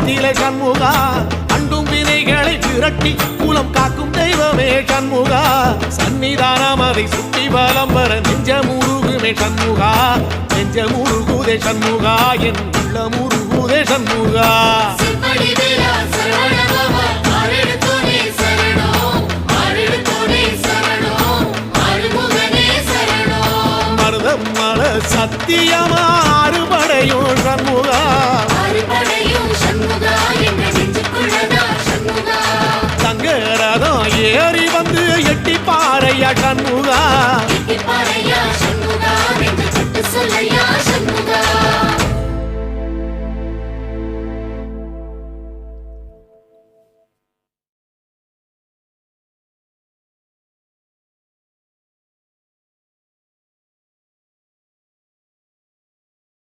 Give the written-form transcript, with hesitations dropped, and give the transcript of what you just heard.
நிலை சண்முகா அண்டும் வினைகளை விரட்டி குலம் காக்கும் தெய்வமே சண்முகா சன்னிதானம் அதை சுற்றி பலம் வர நெஞ்சமுருகுமே சண்முகா நெஞ்சமுருகுதே சண்முகா என் உள்ளமுருகுதே சண்முகா மருதம் மல சத்தியமா அறுபடையும் சண்முகா தங்கரதம் ஏறி வந்து எட்டி பாறையா சண்முகா